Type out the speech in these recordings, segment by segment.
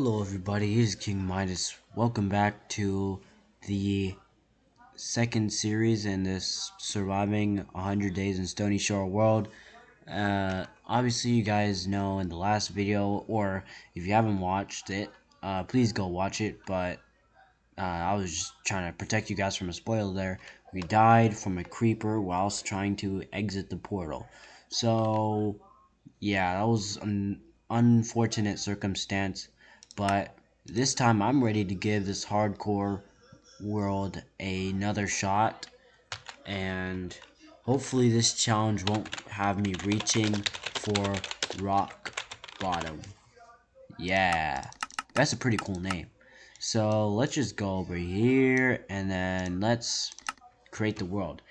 Hello everybody, here's King Midas. Welcome back to the second series in this Surviving 100 Days in Stony Shore world. Obviously you guys know in the last video, or if you haven't watched it, please go watch it, but I was just trying to protect you guys from a spoiler there. We died from a creeper whilst trying to exit the portal. So yeah, that was an unfortunate circumstance, but this time I'm ready to give this hardcore world another shot, and hopefully this challenge won't have me reaching for rock bottom. Yeah, that's a pretty cool name. So let's just go over here and then let's create the world.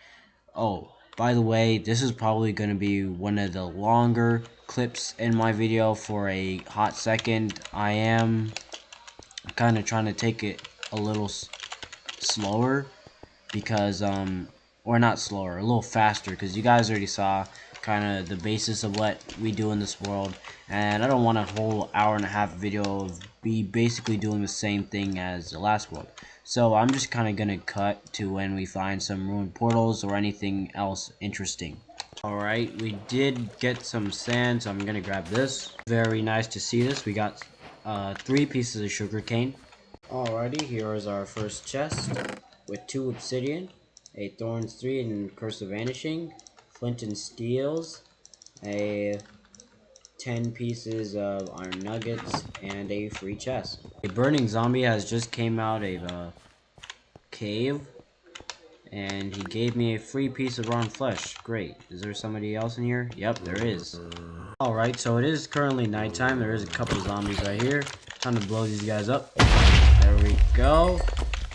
Oh, by the way, this is probably going to be one of the longer clips in my video for a hot second. I am kind of trying to take it a little slower because, or not slower, a little faster, because you guys already saw kind of the basis of what we do in this world, and I don't want a whole hour and a half video of me basically doing the same thing as the last world. So I'm just kind of gonna cut to when we find some ruined portals or anything else interesting. Alright, we did get some sand, so I'm gonna grab this. Very nice to see this. We got 3 pieces of sugarcane. Alrighty, here is our first chest with 2 obsidian, a thorns 3 and curse of vanishing, flint and steels, a 10 pieces of iron nuggets, and a free chest. A burning zombie has just came out of a cave, and he gave me a free piece of rotten flesh. Great. Is there somebody else in here? Yep, there is. Alright, so it is currently nighttime. There is a couple zombies right here. Time to blow these guys up. There we go.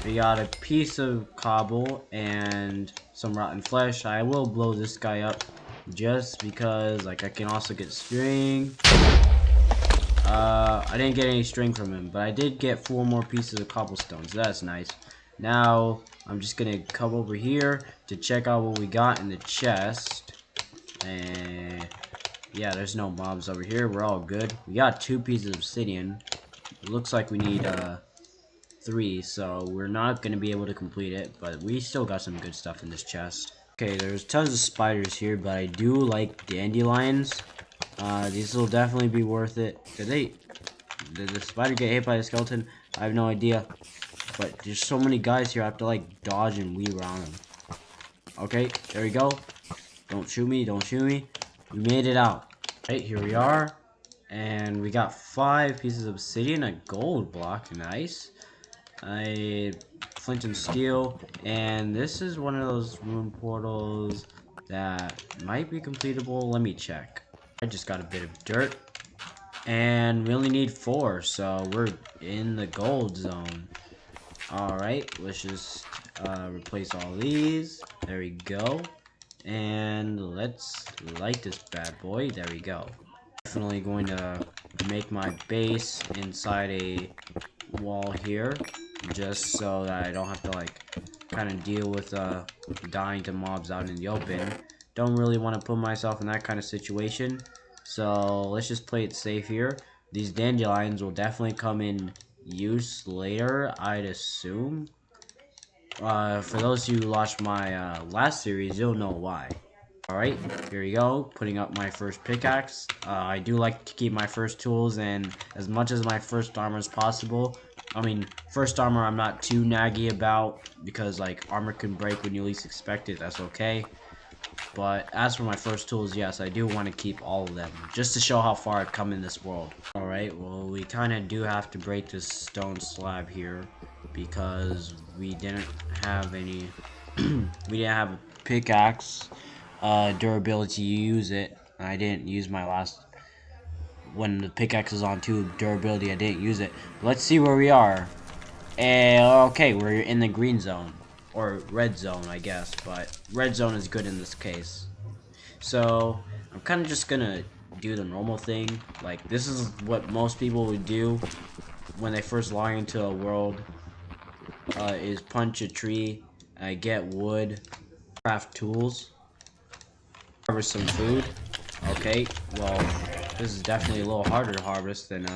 We got a piece of cobble and some rotten flesh. I will blow this guy up just because, like, I can also get string. I didn't get any string from him, but I did get 4 more pieces of cobblestone, so that's nice. Now, I'm just gonna come over here to check out what we got in the chest. And yeah, there's no mobs over here. We're all good. We got 2 pieces of obsidian. It looks like we need 3, so we're not gonna be able to complete it, but we still got some good stuff in this chest. Okay, there's tons of spiders here, but I do like dandelions. These will definitely be worth it. Did the spider get hit by the skeleton? I have no idea. But there's so many guys here, I have to like dodge and weave around them. Okay, there we go. Don't shoot me, don't shoot me. We made it out. Right, here we are. And we got 5 pieces of obsidian, a gold block, nice. A flint and steel, and this is one of those room portals that might be completable. Let me check. I just got a bit of dirt, and we only need 4, so we're in the gold zone. Alright, let's just replace all these. There we go. And let's light this bad boy. There we go. Definitely going to make my base inside a wall here, just so that I don't have to like kind of deal with dying to mobs out in the open. Don't really want to put myself in that kind of situation, so let's just play it safe here. These dandelions will definitely come in use later, I'd assume. For those who watched my last series, you'll know why. Alright, here we go, putting up my first pickaxe. I do like to keep my first tools and as much as my first armor as possible. I mean, first armor I'm not too naggy about, because like armor can break when you least expect it, that's okay. But as for my first tools, yes, I do want to keep all of them, just to show how far I've come in this world. Alright, well we kind of do have to break this stone slab here, because we didn't have any, we didn't have a pickaxe durability to use it. I didn't use my last, when the pickaxe is on 2 durability, I didn't use it. Let's see where we are. Okay, we're in the green zone, or red zone, I guess, but red zone is good in this case. So I'm kind of just gonna do the normal thing. Like, this is what most people would do when they first log into a world, is punch a tree, get wood, craft tools, harvest some food. Okay, well, this is definitely a little harder to harvest than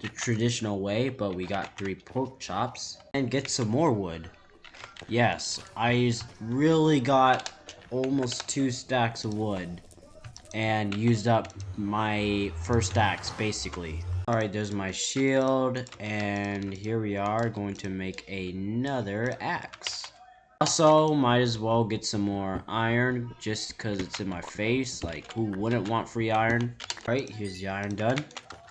the traditional way, but we got 3 pork chops. And get some more wood. Yes, I really got almost 2 stacks of wood. And used up my first axe, basically. Alright, there's my shield. And here we are going to make another axe. Also, might as well get some more iron just because it's in my face. Like, who wouldn't want free iron? Alright, here's the iron done.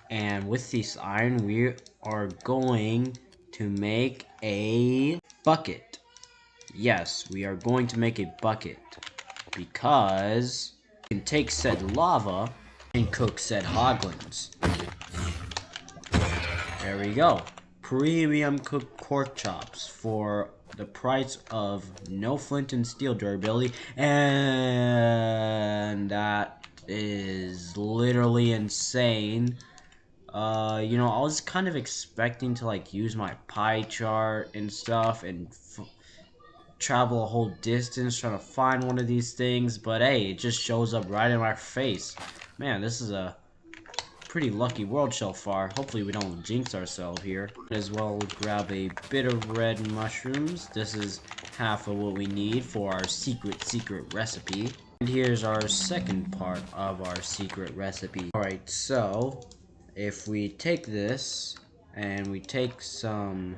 And with this iron, we are going to make a bucket. Yes, we are going to make a bucket. Because we can take said lava and cook said hoglins. There we go. Premium cooked pork chops for the price of no flint and steel durability, and that is literally insane. You know, I was kind of expecting to like use my pie chart and stuff and travel a whole distance trying to find one of these things, but hey, it just shows up right in my face. Man, this is a pretty lucky world so far. Hopefully we don't jinx ourselves here. As well, grab a bit of red mushrooms. This is half of what we need for our secret recipe. And here's our second part of our secret recipe. Alright, so if we take this and we take some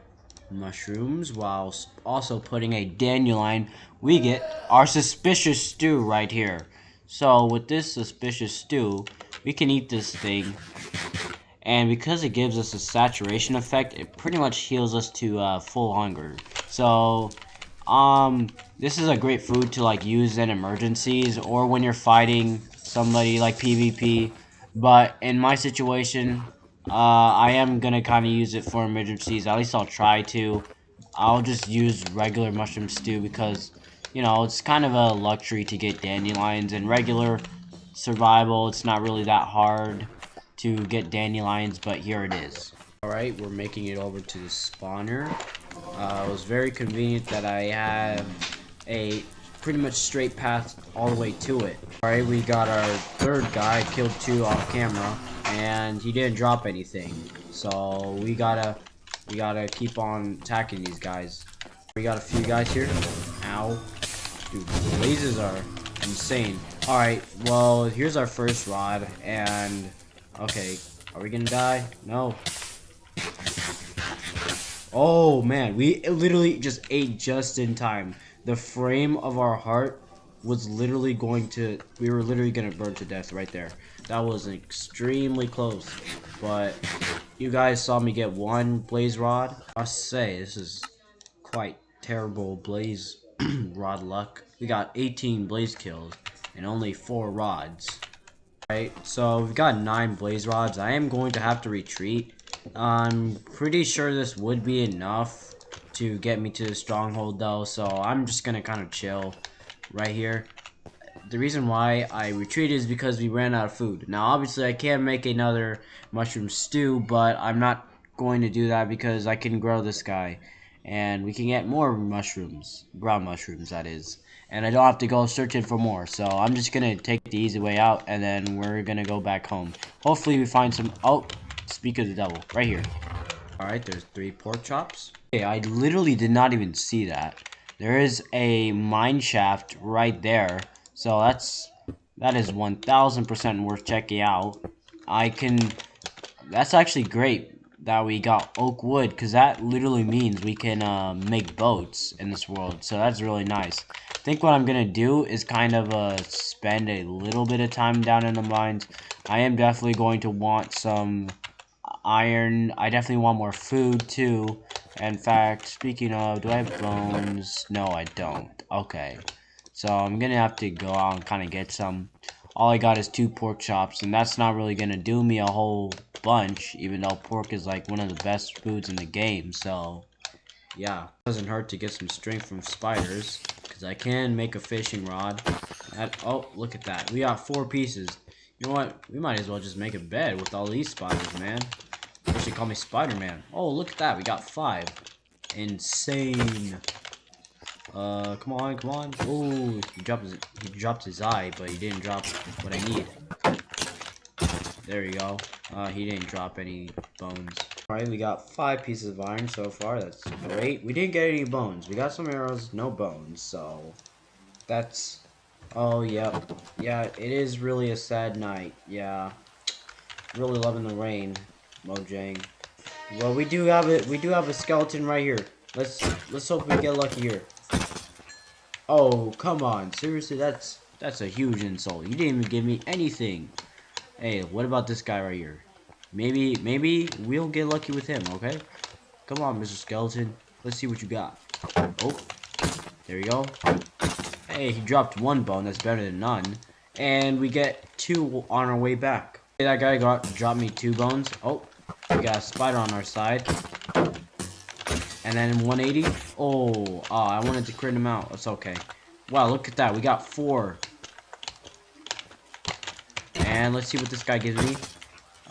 mushrooms while also putting a dandelion, we get our suspicious stew right here. So with this suspicious stew, we can eat this thing, and because it gives us a saturation effect, it pretty much heals us to full hunger. So this is a great food to like use in emergencies or when you're fighting somebody like PvP. But in my situation, I am gonna kind of use it for emergencies. At least I'll try to. I'll just use regular mushroom stew because, you know, it's kind of a luxury to get dandelions. In regular survival, it's not really that hard to get dandelions, but here it is. Alright, we're making it over to the spawner. It was very convenient that I have a pretty much straight path all the way to it. Alright, we got our third guy. I killed 2 off camera, and he didn't drop anything. So we gotta keep on attacking these guys. We got a few guys here. Ow. Dude, the blazes are insane. Alright, well, here's our first rod, and okay, are we gonna die? No. Oh man, we literally just ate just in time. The frame of our heart was literally we were literally gonna burn to death right there. That was extremely close, but you guys saw me get 1 blaze rod. I must say, this is quite terrible blaze rod luck. We got 18 blaze kills and only 4 rods. Right, so we've got 9 blaze rods. I am going to have to retreat. I'm pretty sure this would be enough to get me to the stronghold though, so I'm just gonna kind of chill right here. The reason why I retreated is because we ran out of food. Now obviously I can make another mushroom stew, but I'm not going to do that because I can grow this guy and we can get more mushrooms, brown mushrooms that is, and I don't have to go searching for more. So I'm just gonna take the easy way out, and then we're gonna go back home. Hopefully we find some. Oh, speak of the devil, right here. All right, there's 3 pork chops. Okay, I literally did not even see that. There is a mine shaft right there, so that is 1000% worth checking out. That's actually great that we got oak wood, because that literally means we can make boats in this world, so that's really nice. I think what I'm gonna do is kind of spend a little bit of time down in the mines. I am definitely going to want some iron. I definitely want more food too. In fact, speaking of, do I have bones? No, I don't. Okay, so I'm gonna have to go out and kind of get some. All I got is 2 pork chops, and that's not really gonna do me a whole bunch, even though pork is like one of the best foods in the game. So yeah, it doesn't hurt to get some strength from spiders, because I can make a fishing rod. Oh, look at that, we got 4 pieces. You know what, we might as well just make a bed with all these spiders, man. They should call me Spider-Man. Oh, look at that, we got 5. Insane. Come on, come on. Oh, he dropped his eye, but he didn't drop what I need. There you go. He didn't drop any bones. Alright, we got 5 pieces of iron so far. That's great. We didn't get any bones. We got some arrows, no bones. So, that's... Oh, yeah. Yeah, it is really a sad night. Yeah. Really loving the rain, Mojang. Well, we do have it. We do have a skeleton right here. Let's hope we get lucky here. Oh, come on. Seriously, that's a huge insult. You didn't even give me anything. Hey, what about this guy right here? Maybe we'll get lucky with him, okay? Come on, Mr. Skeleton. Let's see what you got. Oh, there you go. Hey, he dropped 1 bone. That's better than none. And we get 2 on our way back. Hey, that guy dropped me 2 bones. Oh, we got a spider on our side. And then 180. Oh, I wanted to crit him out. It's okay. Wow, look at that. We got 4. And let's see what this guy gives me.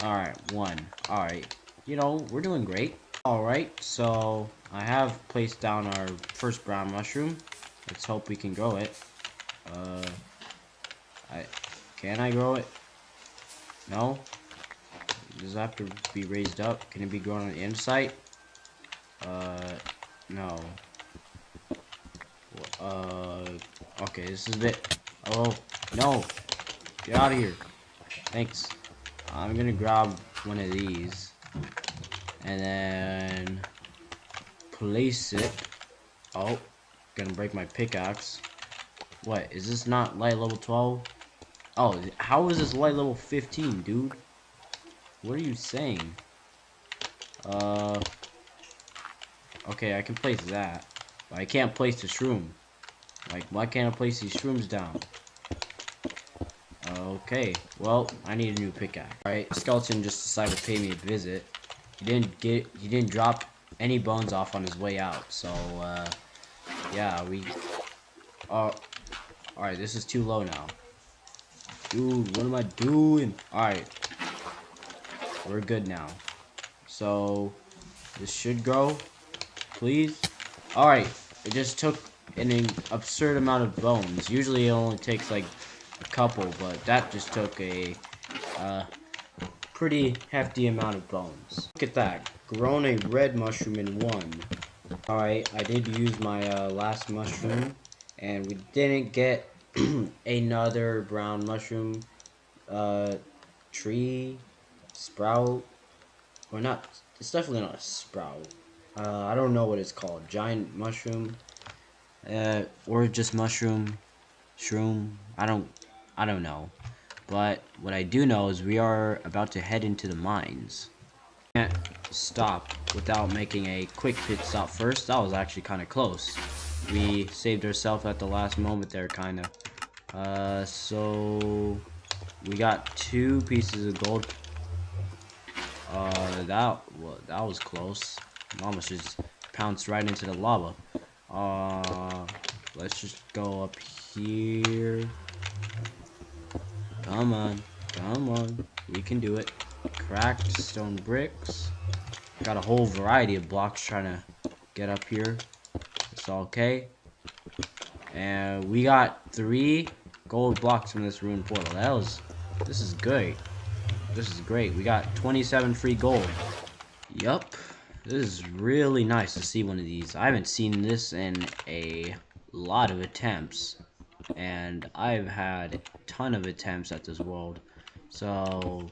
Alright, 1. Alright. You know, we're doing great. Alright, so I have placed down our first brown mushroom. Let's hope we can grow it. Can I grow it? No? Does it have to be raised up? Can it be grown on the inside? No. Okay, this is a bit... Oh, no! Get out of here. Thanks. I'm gonna grab one of these. And then... place it. Oh, gonna break my pickaxe. What, is this not light level 12? Oh, how is this light level 15, dude? What are you saying? Okay, I can place that. But I can't place the shroom. Like, why can't I place these shrooms down? Okay, well, I need a new pickaxe. Alright, Skeleton just decided to pay me a visit. He didn't drop any bones off on his way out, so, yeah, alright, this is too low now. Dude, what am I doing? Alright. We're good now. So, this should grow. Please. Alright. It just took an absurd amount of bones. Usually it only takes like a couple, but that just took a pretty hefty amount of bones. Look at that. Grown a red mushroom in 1. Alright, I did use my last mushroom, and we didn't get another brown mushroom tree, sprout, or not. It's definitely not a sprout. I don't know what it's called. Giant mushroom, or just mushroom, shroom. I don't know. But what I do know is we are about to head into the mines. Can't stop without making a quick pit stop first. That was actually kind of close. We saved ourselves at the last moment there, kind of. So we got 2 pieces of gold. That was close. Almost just pounced right into the lava. Let's just go up here. Come on. We can do it. Cracked stone bricks. Got a whole variety of blocks trying to get up here. It's all okay. And we got 3 gold blocks from this ruined portal. This is great. This is great. We got 27 free gold. Yup. This is really nice to see one of these. I haven't seen this in a lot of attempts. And I've had a ton of attempts at this world. So,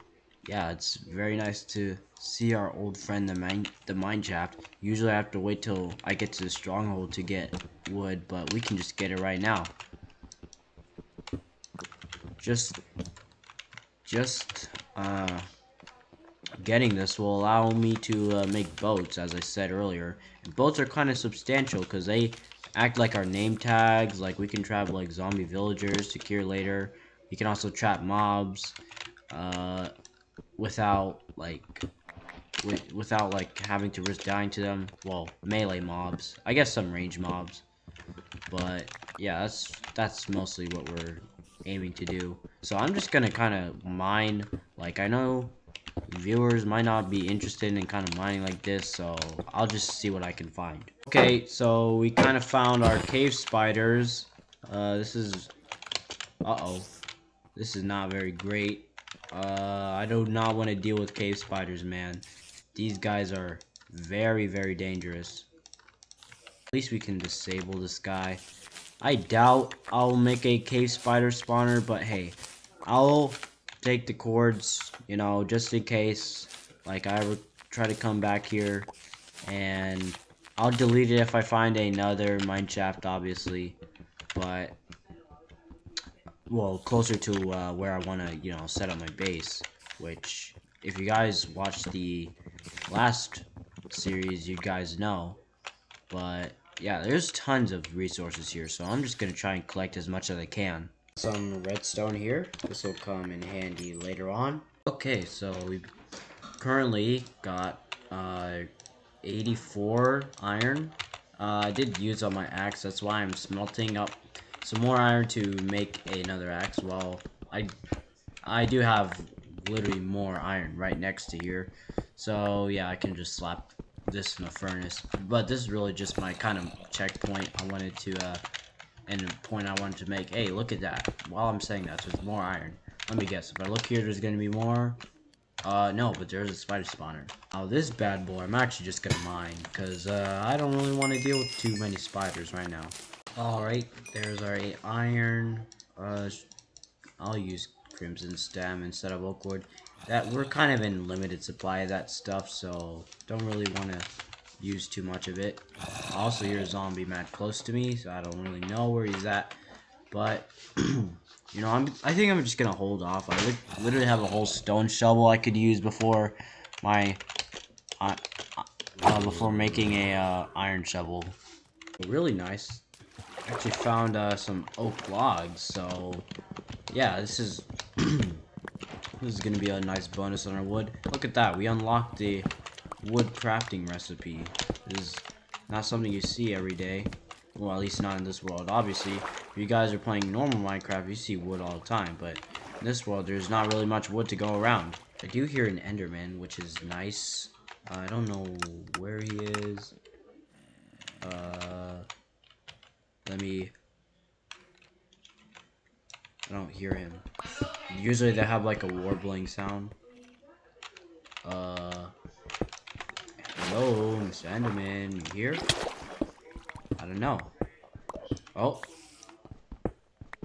yeah, it's very nice to see our old friend, the mine shaft. Usually I have to wait till I get to the stronghold to get wood, but we can just get it right now. Getting this will allow me to make boats, as I said earlier. And boats are kind of substantial because they act like our name tags. Like, we can trap like zombie villagers to cure later. We can also trap mobs without like having to risk dying to them. Well, melee mobs. I guess some range mobs. But yeah, that's mostly what we're aiming to do. So I'm just gonna kind of mine. Like, I know viewers might not be interested in kind of mining like this, so I'll just see what I can find. Okay, so we kind of found our cave spiders. This is not very great. I do not want to deal with cave spiders, man. These guys are very, very dangerous. At least we can disable this guy. I doubt I'll make a cave spider spawner, but hey, I'll take the cords, you know, just in case, like, I ever try to come back here, and I'll delete it if I find another mine shaft, obviously, but, well, closer to where I want to, you know, set up my base, which, if you guys watched the last series, you guys know, but yeah, there's tons of resources here, so I'm just gonna try and collect as much as I can. Some redstone here. This will come in handy later on. Okay, so we currently got 84 iron. I did use up my axe, that's why I'm smelting up some more iron to make another axe. Well, I do have literally more iron right next to here, so yeah, I can just slap this in the furnace. But this is really just my kind of checkpoint I wanted to and the point I wanted to make. Hey, look at that. While I'm saying that, so there's more iron. Let me guess, if I look here, there's gonna be more. No, but there's a spider spawner. Oh, this bad boy, I'm actually just gonna mine, because I don't really want to deal with too many spiders right now. Alright, there's our 8 iron. I'll use crimson stem instead of oak wood. That we're kind of in limited supply of that stuff, so don't really want to use too much of it. I also hear a zombie mad close to me, so I don't really know where he's at. But you know, I think I'm just gonna hold off. I literally have a whole stone shovel I could use before my before making a iron shovel. Really nice. Actually found some oak logs, so yeah, this is this is gonna be a nice bonus on our wood. Look at that, we unlocked the wood crafting recipe. This is not something you see every day. Well, at least not in this world. Obviously, if you guys are playing normal Minecraft, you see wood all the time, but in this world, there's not really much wood to go around. I do hear an Enderman, which is nice. I don't know where he is. Let me... I don't hear him. Usually they have like a warbling sound. Hello, Mr. Enderman, you here? I don't know. Oh.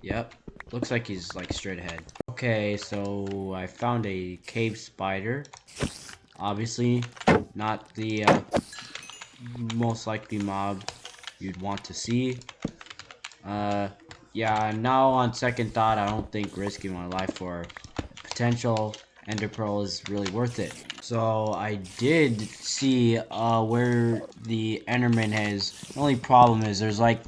Yep. Looks like he's like straight ahead. Okay, so I found a cave spider. Obviously, not the most likely mob you'd want to see. Yeah, now on second thought, I don't think risking my life for potential ender pearl is really worth it. So I did see where the enderman is. The only problem is there's like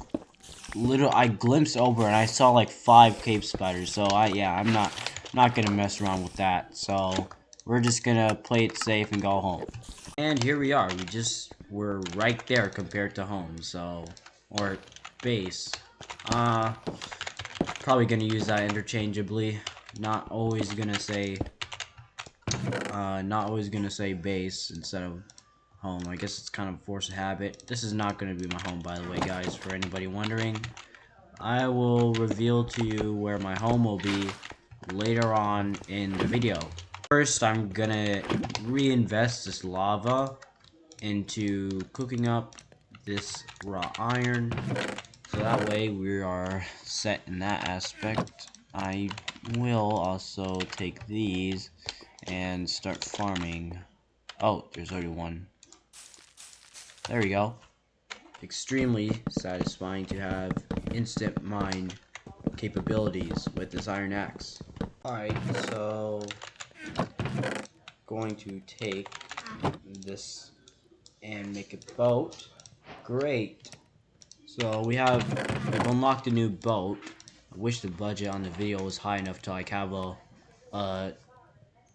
I glimpsed over and I saw like 5 cave spiders. So I'm not gonna mess around with that. So we're just gonna play it safe and go home. And here we are. We're right there compared to home. So, or base. Probably gonna use that interchangeably. Not always gonna say base instead of home. I guess it's kind of a force of habit. This is not gonna be my home, by the way, guys, for anybody wondering. I will reveal to you where my home will be later on in the video. First, I'm gonna reinvest this lava into cooking up this raw iron. So that way we are set in that aspect. I will also take these and start farming. Oh, there's already one. There we go. Extremely satisfying to have instant mine capabilities with this iron axe. Alright, so going to take this and make a boat. Great. So we've unlocked a new boat. I wish the budget on the video was high enough to like have a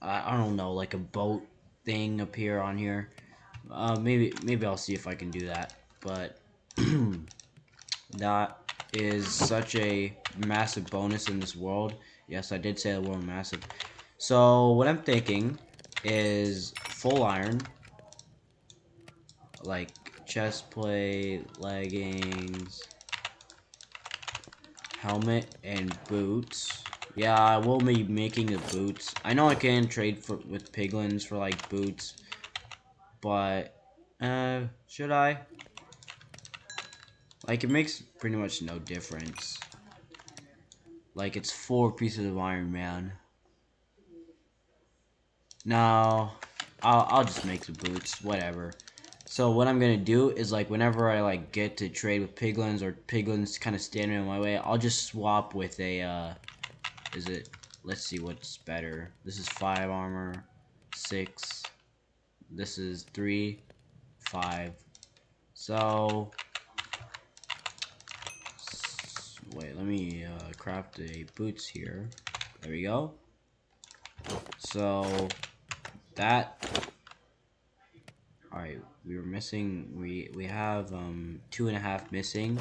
I don't know, like a boat thing appear on here. Maybe I'll see if I can do that. But that is such a massive bonus in this world. Yes, I did say the word massive. So what I'm thinking is full iron, like chest plate, leggings, helmet, and boots. Yeah, I will be making the boots. I know I can trade with piglins for like boots, but should I? Like, it makes pretty much no difference. Like, it's 4 pieces of Iron Man. No, I'll just make the boots, whatever. So what I'm gonna do is, like, whenever I like get to trade with piglins or piglins kind of standing in my way, I'll just swap with a is it? Let's see what's better. This is 5 armor, 6. This is 3, 5. So wait, let me craft a boots here. There we go. So that. Alright, we were missing, we have 2.5 missing.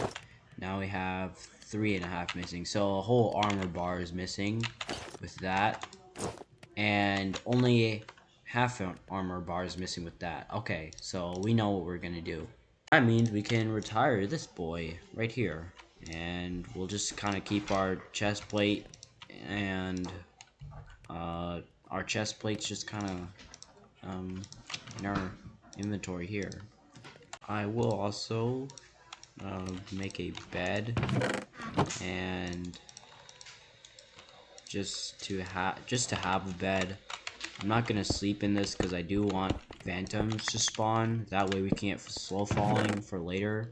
Now we have 3.5 missing. So a whole armor bar is missing with that. And only half an armor bar is missing with that. Okay, so we know what we're gonna do. That means we can retire this boy right here. And we'll just kind of keep our chest plate, and our chest plate's just kind of in our inventory here. I will also make a bed, and just to have a bed. I'm not gonna sleep in this because I do want phantoms to spawn. That way we can get slow falling for later.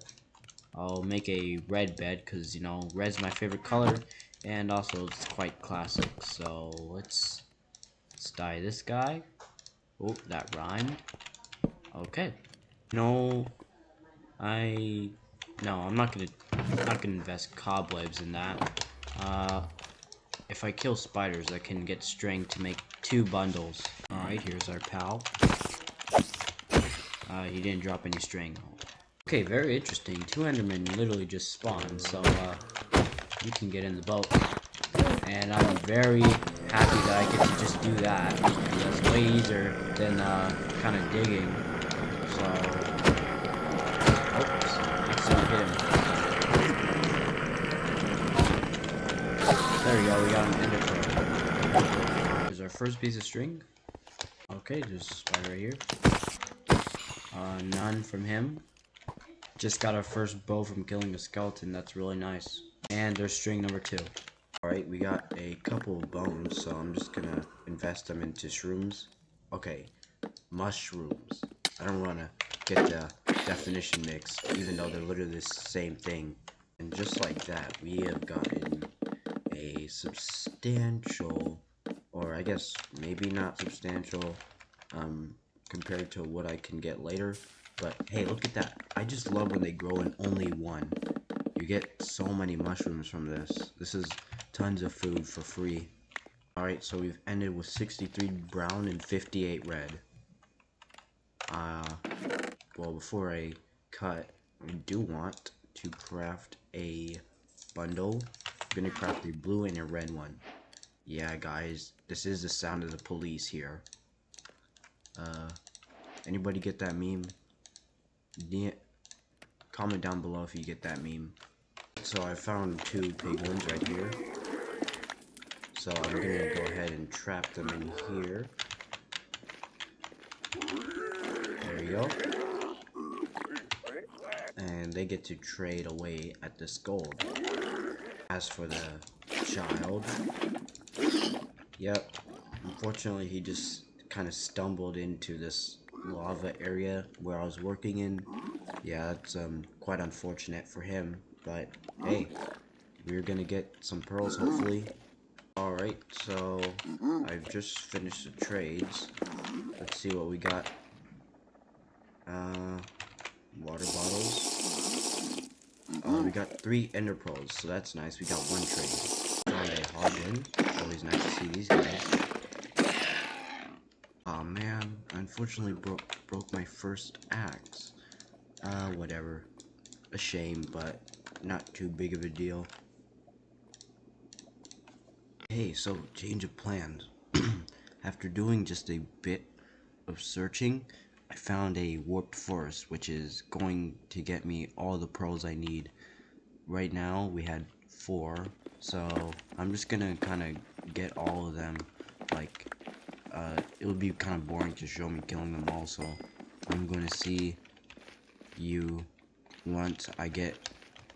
I'll make a red bed because, you know, red's my favorite color, and also it's quite classic. So let's dye this guy. Oh, that rhymed. Okay. No, I'm not gonna invest cobwebs in that. If I kill spiders, I can get string to make 2 bundles. Alright, here's our pal. He didn't drop any string. Okay, very interesting. 2 endermen literally just spawned, so you can get in the boat. And I'm very happy that I get to just do that. That's way easier than kind of digging. So, oops, accidentally hit him. There we go, we got an ender pearl. Here's our first piece of string. Okay, there's a spider right here. None from him. Just got our first bow from killing a skeleton. That's really nice. And there's string number 2. Alright, we got a couple of bones, so I'm just gonna invest them into shrooms. Okay, mushrooms. I don't wanna get the definition mixed, even though they're literally the same thing. And just like that, we have gotten a substantial, or I guess maybe not substantial, compared to what I can get later. But hey, look at that. I just love when they grow in only one. You get so many mushrooms from this. This is tons of food for free. Alright, so we've ended with 63 brown and 58 red. Well, before I cut, I do want to craft a bundle. I'm gonna craft a blue and a red one. Yeah, guys, this is the sound of the police here. Anybody get that meme? Yeah, comment down below if you get that meme. So I found 2 piglins right here. So I'm gonna go ahead and trap them in here. There you go. And they get to trade away at this gold. As for the child, yep, unfortunately he just kind of stumbled into this lava area where I was working in. Yeah, that's quite unfortunate for him, but hey, we're gonna get some pearls hopefully. Alright, so I've just finished the trades. Let's see what we got. Water bottles. We got 3 ender pearls, so that's nice. We got 1 trade. Found a hoglin. Always nice to see these guys. Aw, man, I unfortunately broke my first axe. Whatever. A shame, but not too big of a deal. Hey, so change of plans. After doing just a bit of searching, I found a warped forest, which is going to get me all the pearls I need. Right now, we had 4. So I'm just gonna kind of get all of them. Like, it would be kind of boring to show me killing them all. So I'm gonna see you once I get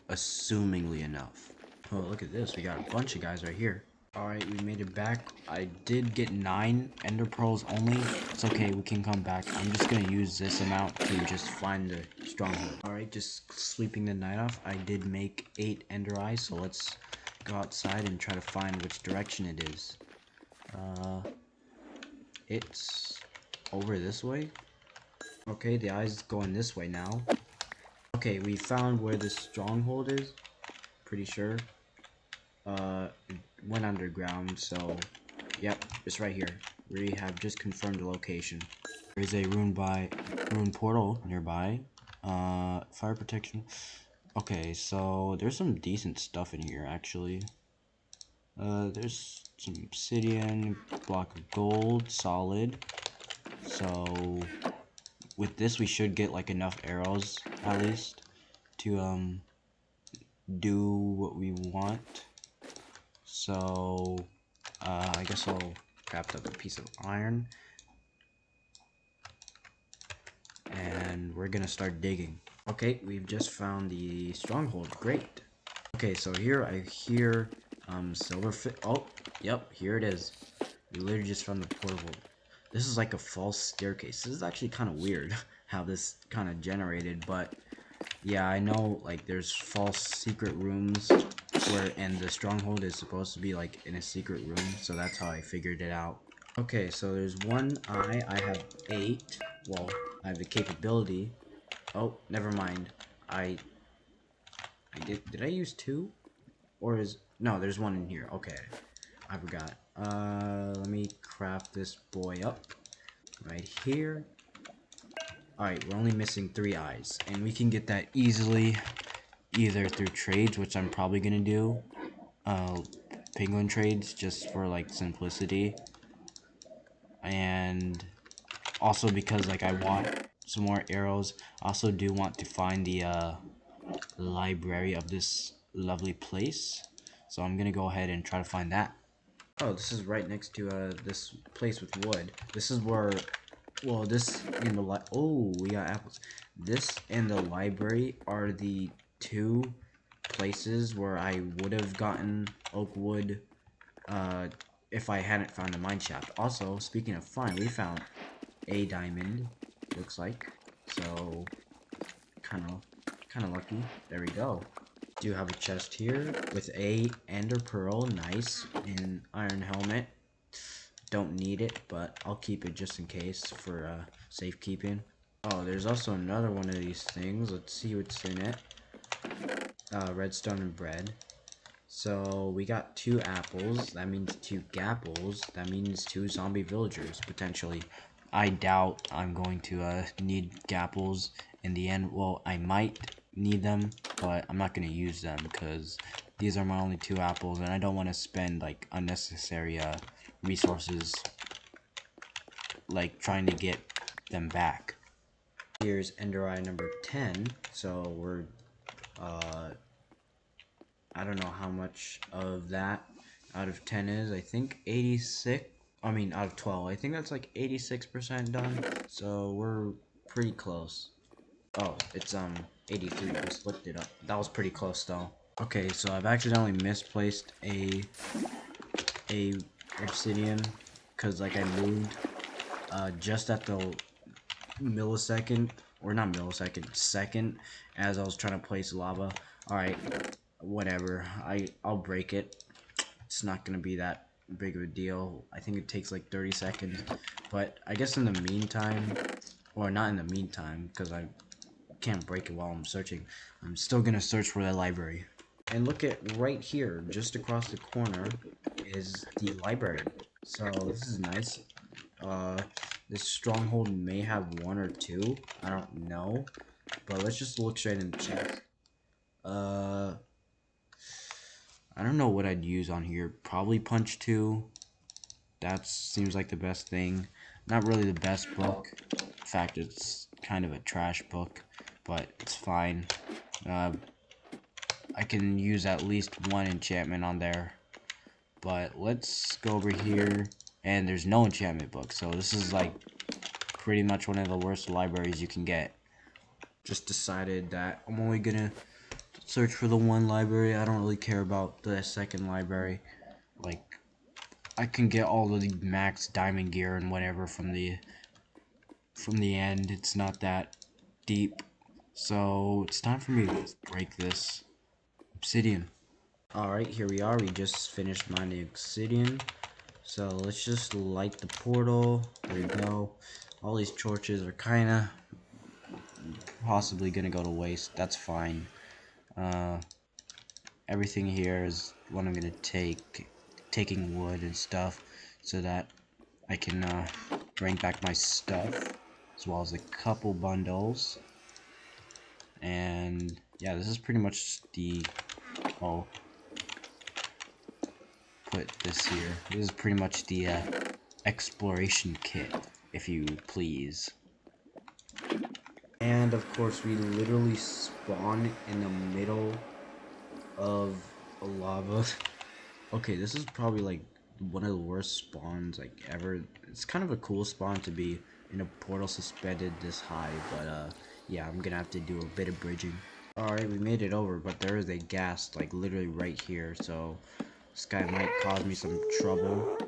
assumingly enough. Oh, look at this. We got a bunch of guys right here. Alright, we made it back. I did get 9 ender pearls only. It's okay, we can come back. I'm just gonna use this amount to just find the stronghold. Alright, just sleeping the night off. I did make 8 ender eyes, so let's go outside and try to find which direction it is. It's over this way. Okay, the eye's going this way now. Okay, we found where the stronghold is. Pretty sure. It went underground, so yep, it's right here. We have just confirmed the location. There is a ruined portal nearby. Fire protection. Okay, so there's some decent stuff in here actually. There's some obsidian, block of gold, solid. So with this we should get like enough arrows at least to do what we want. So I guess I'll craft up a piece of iron and we're gonna start digging. Okay, we've just found the stronghold. Great. Okay, so here I hear silverfish. Oh, yep, here it is. We literally just found the portal. This is like a false staircase. This is actually kind of weird how this kind of generated, but yeah, I know like there's false secret rooms where, and the stronghold is supposed to be like in a secret room, so that's how I figured it out. Okay, so there's one eye. I have 8. Well, I have the capability. Oh, never mind. I did I use 2? Or is no, there's one in here. Okay. I forgot. Let me craft this boy up right here. Alright, we're only missing 3 eyes, and we can get that easily either through trades, which I'm probably gonna do, penguin trades just for like simplicity, and also because like I want some more arrows. I also do want to find the library of this lovely place, so I'm gonna go ahead and try to find that. Oh, this is right next to this place with wood. This is where, well, this and the oh, we got apples. This and the library are the 2 places where I would have gotten oak wood if I hadn't found the mine shaft. Also, speaking of fun, we found a diamond, looks like. So kind of lucky. There we go. Do have a chest here with a ender pearl, nice, and iron helmet. Don't need it, but I'll keep it just in case for safekeeping. Oh, there's also another one of these things. Let's see what's in it. Redstone and bread. So we got 2 apples. That means 2 gapples. That means 2 zombie villagers potentially. I doubt I'm going to need gapples in the end. Well, I might need them, but I'm not going to use them because these are my only 2 apples, and I don't want to spend like unnecessary resources like trying to get them back. Here's ender eye number 10. So we're I don't know how much of that out of 10 is. I think 86. I mean, out of 12. I think that's like 86% done. So we're pretty close. Oh, it's 83. Just looked it up. That was pretty close though. Okay, so I've accidentally misplaced a obsidian because like I moved just at the millisecond, or not millisecond, second, as I was trying to place lava. Alright, whatever. I'll break it. It's not gonna be that big of a deal. I think it takes like 30 seconds. But I guess in the meantime, or not in the meantime, because I can't break it while I'm searching, I'm still gonna search for that library. And look at right here, just across the corner, is the library. So this is nice. This stronghold may have 1 or 2. I don't know. But let's just look straight in the chest. I don't know what I'd use on here. Probably Punch 2. That seems like the best thing. Not really the best book. In fact, it's kind of a trash book, but it's fine. I can use at least one enchantment on there. But let's go over here, and there's no enchantment book, so this is like pretty much one of the worst libraries you can get. Just decided that I'm only gonna search for the one library. I don't really care about the second library. Like, I can get all of the max diamond gear and whatever from the end. It's not that deep. So it's time for me to break this obsidian. Alright, here we are. We just finished mining obsidian. So let's just light the portal. There we go. All these torches are kinda possibly gonna go to waste. That's fine. Everything here is what I'm gonna taking wood and stuff so that I can bring back my stuff, as well as a couple bundles. And yeah, this is pretty much the put this here. This is pretty much the exploration kit, if you please. And of course, we literally spawn in the middle of a lava. Okay, this is probably like one of the worst spawns like ever. It's kind of a cool spawn to be in a portal suspended this high, but yeah, I'm gonna have to do a bit of bridging. Alright, we made it over, but there is a ghast like literally right here, so this guy might cause me some trouble.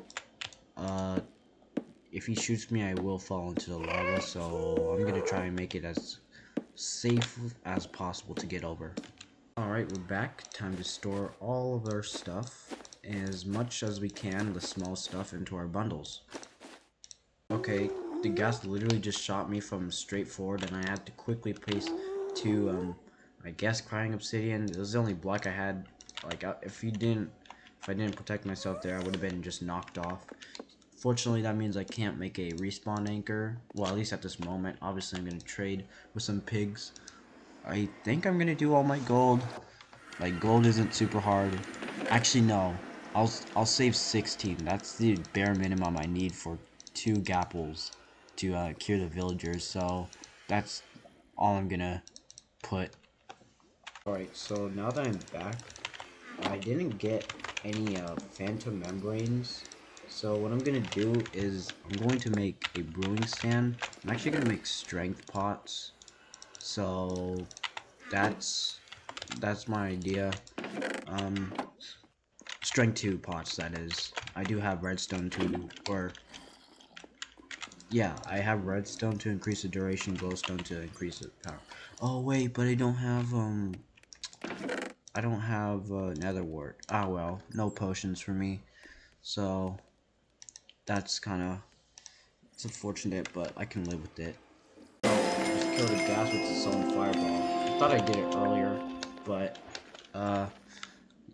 If he shoots me, I will fall into the lava, so I'm gonna try and make it as safe as possible to get over. Alright, we're back. Time to store all of our stuff, as much as we can, the small stuff, into our bundles. Okay, the ghast literally just shot me from straight forward, and I had to quickly place to, I guess, crying obsidian. It was the only block I had. Like, if I didn't protect myself there, I would have been just knocked off. Fortunately, that means I can't make a respawn anchor. Well, at least at this moment. Obviously, I'm going to trade with some pigs. I think I'm going to do all my gold. Like, gold isn't super hard. Actually, no. I'll save 16. That's the bare minimum I need for 2 gapples to cure the villagers. So, that's all I'm going to put. Alright, so now that I'm back, I didn't get any phantom membranes. So what I'm gonna do is I'm going to make a brewing stand. I'm actually gonna make strength pots. So that's my idea. Strength 2 pots, that is. I do have redstone too, or yeah, I have redstone to increase the duration, glowstone to increase the power. Oh wait, but I don't have nether wart. Ah well, no potions for me. So that's it's unfortunate, but I can live with it. Just killed a ghast with its own fireball. I thought I did it earlier, but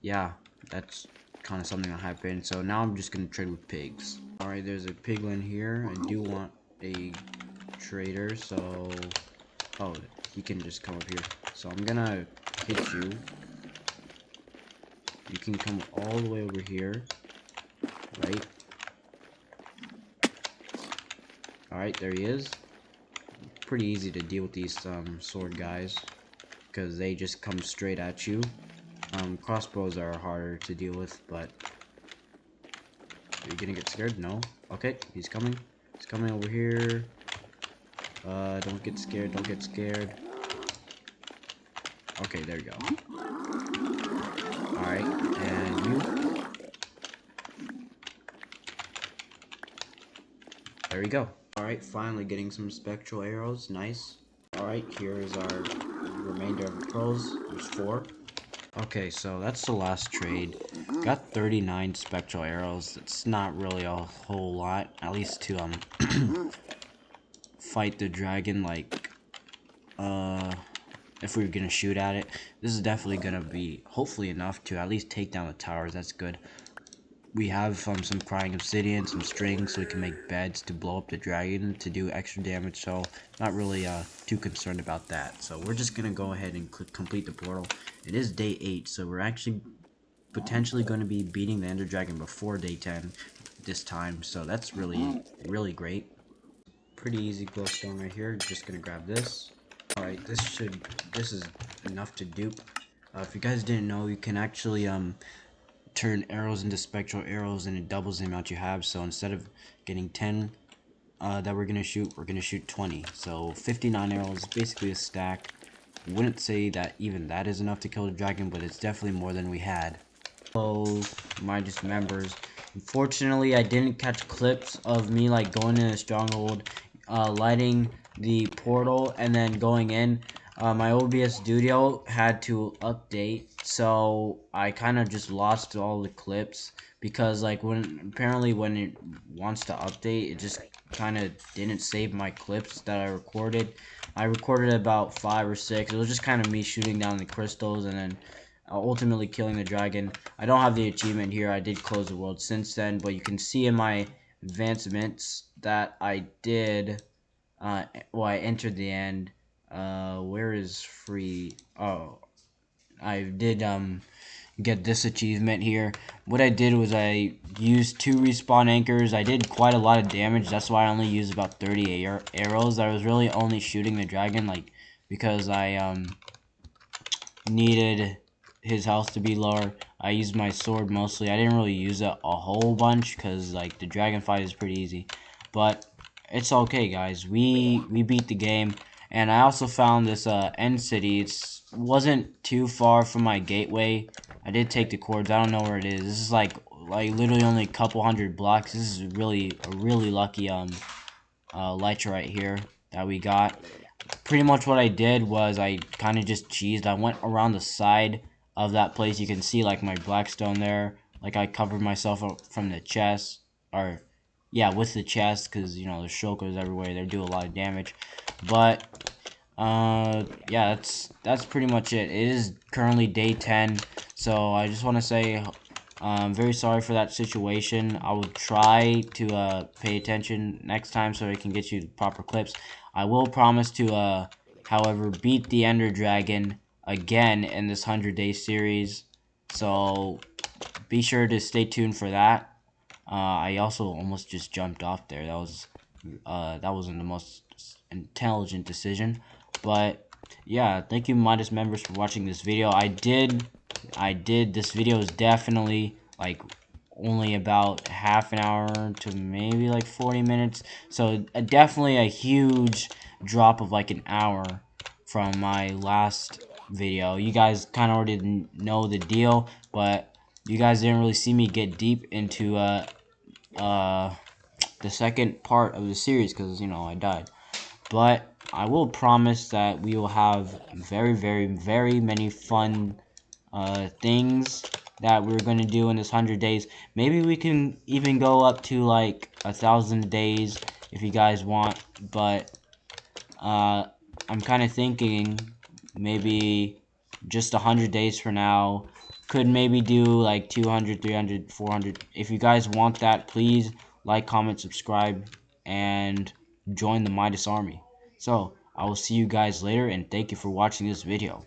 yeah, that's kind of something that happened. So now I'm just gonna trade with pigs. All right, there's a piglin here. I do want a trader, so he can just come up here. So I'm gonna hit you. You can come all the way over here, right? Alright, there he is. Pretty easy to deal with these sword guys, because they just come straight at you. Crossbows are harder to deal with, but are you gonna get scared? No. Okay, he's coming. He's coming over here. Don't get scared, don't get scared. Okay, there you go. Alright, and you. There we go. Alright, finally getting some spectral arrows. Nice. Alright, here is our remainder of the pearls. There's 4. Okay, so that's the last trade. Got 39 spectral arrows. It's not really a whole lot. At least to fight the dragon, like if we were gonna shoot at it. This is definitely gonna be hopefully enough to at least take down the towers. That's good. We have some crying obsidian, some strings, so we can make beds to blow up the dragon to do extra damage, so not really too concerned about that. So we're just going to go ahead and complete the portal. It is day 8, so we're actually potentially going to be beating the ender dragon before day 10 this time, so that's really great. Pretty easy glowstone right here. Just going to grab this. Alright, this is enough to dupe. If you guys didn't know, you can actually turn arrows into spectral arrows, and it doubles the amount you have. So instead of getting 10 that we're gonna shoot 20. So 59 arrows, basically a stack. Wouldn't say that even that is enough to kill the dragon, but it's definitely more than we had. So my just members. Unfortunately, I didn't catch clips of me like going in a stronghold, lighting the portal, and then going in. My OBS studio had to update, so I kind of just lost all the clips because like when it wants to update, it just kind of didn't save my clips that I recorded. I recorded about 5 or 6. It was just kind of me shooting down the crystals and then ultimately killing the dragon. I don't have the achievement here. I did close the world since then, but you can see in my advancements that I did. Well, I entered the end. Where is free? Oh, I did get this achievement here. What I did was I used 2 respawn anchors. I did quite a lot of damage. That's why I only used about 30 arrows. I was really only shooting the dragon like because I needed his health to be lower. I used my sword mostly. I didn't really use it a whole bunch because like the dragon fight is pretty easy. But it's okay, guys. We beat the game. And I also found this end city. It wasn't too far from my gateway. I did take the cords. I don't know where it is. This is like literally only a couple hundred blocks. This is really a really lucky elytra right here that we got. Pretty much what I did was I kind of just cheesed. I went around the side of that place. You can see like my blackstone there. Like I covered myself up from the chest, or yeah, with the chest, because you know there's shulkers everywhere. They do a lot of damage. But yeah, that's pretty much it. It is currently day 10, so I just want to say I'm very sorry for that situation. I will try to pay attention next time so I can get you the proper clips. I will promise to however beat the Ender Dragon again in this 100-day series, so be sure to stay tuned for that. I also almost just jumped off there. That wasn't the most intelligent decision, but yeah, thank you Midas members for watching this video. This video is definitely like only about half an hour to maybe like 40 minutes, so definitely a huge drop of like an hour from my last video. You guys kind of already know the deal, but you guys didn't really see me get deep into the second part of the series because you know I died. But I will promise that we will have very, very, very many fun things that we're going to do in this 100 days. Maybe we can even go up to like 1,000 days if you guys want. But I'm kind of thinking maybe just 100 days for now. Could maybe do like 200, 300, 400. If you guys want that, please like, comment, subscribe, and join the Midas Army. So, I will see you guys later, and thank you for watching this video.